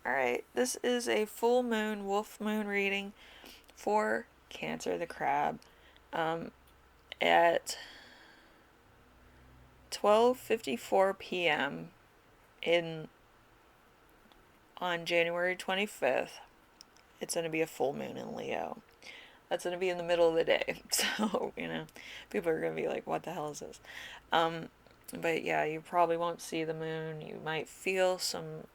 Alright, this is a full moon, wolf moon reading for Cancer the Crab at 12:54 p.m. in on January 25th. It's going to be a full moon in Leo. That's going to be in the middle of the day. So, people are going to be like, what the hell is this? But yeah, you probably won't see the moon. You might feel some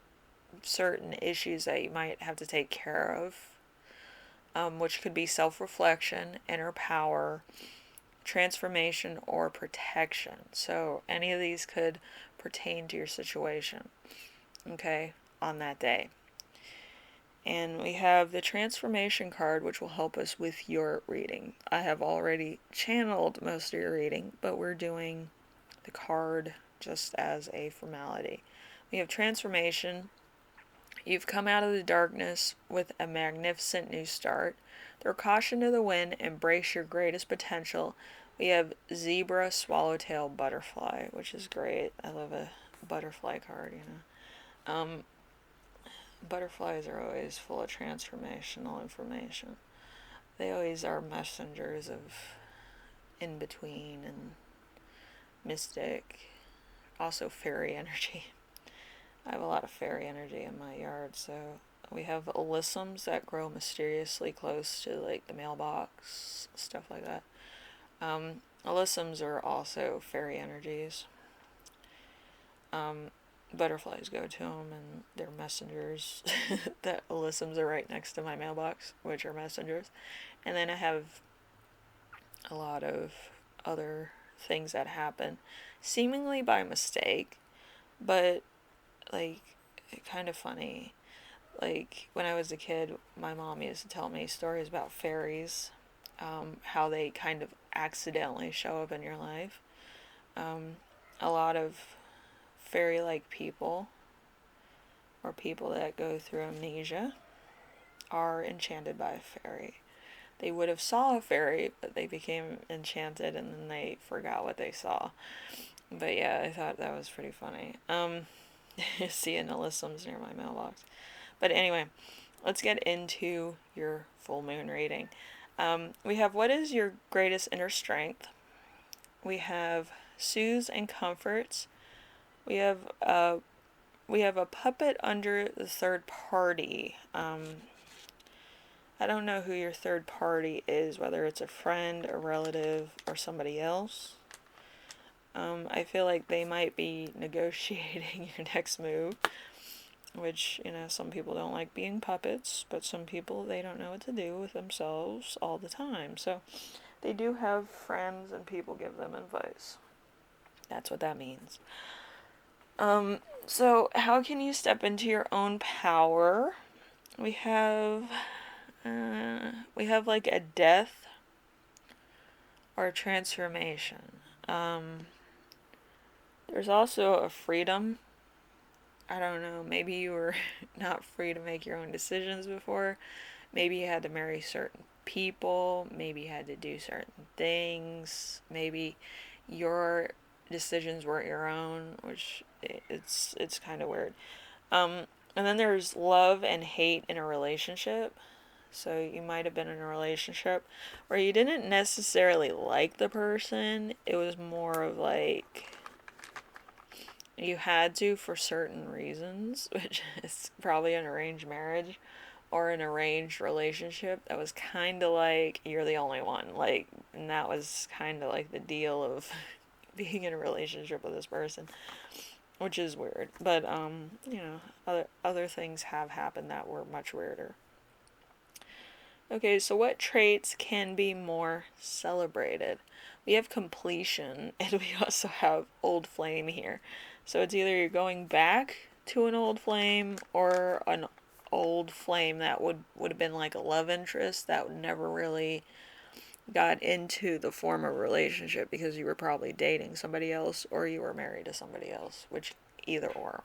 certain issues that you might have to take care of, which could be self reflection, inner power, transformation, or protection. So, any of these could pertain to your situation, okay, on that day. And we have the transformation card, which will help us with your reading. I have already channeled most of your reading, but we're doing the card just as a formality. We have transformation. You've come out of the darkness with a magnificent new start. Throw caution to the wind, embrace your greatest potential. We have zebra, swallowtail, butterfly, which is great. I love a butterfly card, Butterflies are always full of transformational information. They always are messengers of in between and mystic, also fairy energy. I have a lot of fairy energy in my yard, so we have alyssums that grow mysteriously close to like the mailbox, stuff like that. Alyssums are also fairy energies. Butterflies go to them and they're messengers. The alyssums are right next to my mailbox, which are messengers. And then I have a lot of other things that happen seemingly by mistake, but like kind of funny. Like when I was a kid, my mom used to tell me stories about fairies, how they kind of accidentally show up in your life. A lot of fairy like people or people that go through amnesia are enchanted by a fairy. They would have saw a fairy, but they became enchanted and then they forgot what they saw. But yeah, I thought that was pretty funny. Seeing alyssums near my mailbox. But anyway, let's get into your full moon reading. We have what is your greatest inner strength. We have soothes and comforts. We have a puppet under the third party. I don't know who your third party is, whether it's a friend, a relative, or somebody else. I feel like they might be negotiating your next move, which, some people don't like being puppets, but some people, they don't know what to do with themselves all the time. So they do have friends and people give them advice. That's what that means. So how can you step into your own power? We have like a death or a transformation. There's also a freedom. I don't know, maybe you were not free to make your own decisions before. Maybe you had to marry certain people. Maybe you had to do certain things. Maybe your decisions weren't your own, which it's kind of weird. And then there's love and hate in a relationship. So you might have been in a relationship where you didn't necessarily like the person. It was more of like you had to for certain reasons, which is probably an arranged marriage or an arranged relationship that was kind of like you're the only one. Like, and that was kind of like the deal of being in a relationship with this person, which is weird. But other things have happened that were much weirder. Okay, so what traits can be more celebrated? We have completion, and we also have old flame here. So it's either you're going back to an old flame or an old flame that would have been like a love interest that never really got into the form of relationship because you were probably dating somebody else or you were married to somebody else, which either or.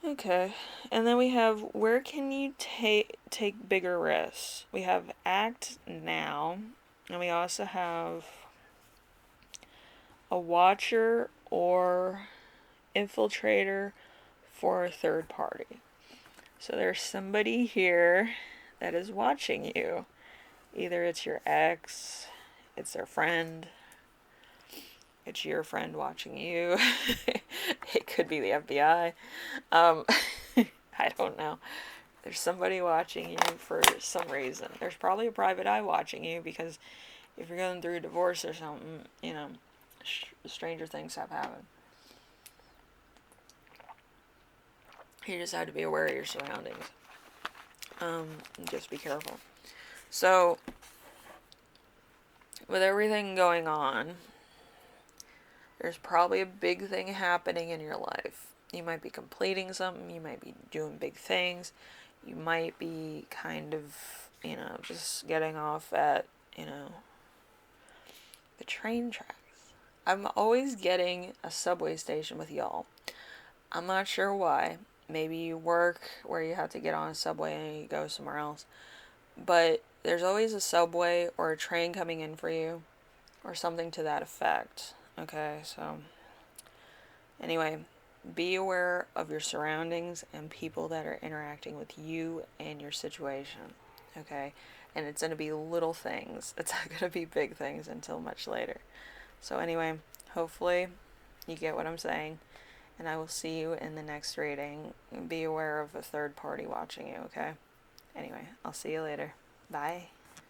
Okay, and then we have where can you take bigger risks? We have act now, and we also have a watcher or infiltrator for a third party. So there's somebody here that is watching you. Either it's your ex, it's their friend, it's your friend watching you. It could be the FBI. Um, I don't know. There's somebody watching you for some reason. There's probably a private eye watching you because if you're going through a divorce or something, you know, stranger things have happened. You just have to be aware of your surroundings. Just be careful. So, with everything going on, there's probably a big thing happening in your life. You might be completing something, you might be doing big things, you might be kind of, just getting off at, the train tracks. I'm always getting a subway station with y'all. I'm not sure why. Maybe you work where you have to get on a subway and you go somewhere else. But there's always a subway or a train coming in for you or something to that effect. Okay, so anyway, be aware of your surroundings and people that are interacting with you and your situation. Okay, and it's going to be little things, it's not going to be big things until much later. So, anyway, hopefully you get what I'm saying, and I will see you in the next reading. Be aware of a third party watching you, okay? Anyway, I'll see you later. Bye.